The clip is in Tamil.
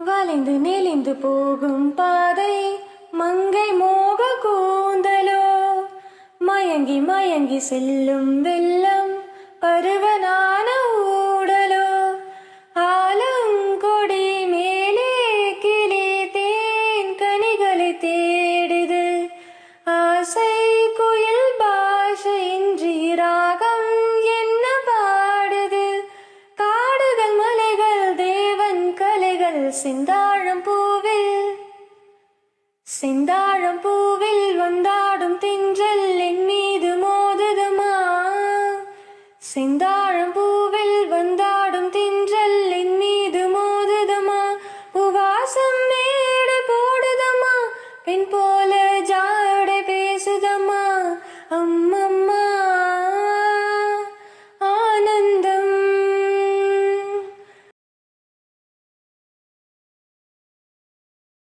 வளைந்து நெளிந்து போகும் பாதை மங்கை மோக கூந்தலோ, மயங்கி மயங்கி செல்லும் வெள்ளம் பருவனான ஊடலோ, ஆலங்கொடி மேலே கிளி தேன் கனிகளை தேடுது, ஆசை குயில் பாஷையின்றி ராகம் என்ன பாடுது, காடுகள் மலைகள் தேவன் கலைகள் செந்தாழம் பூவில் வந்தா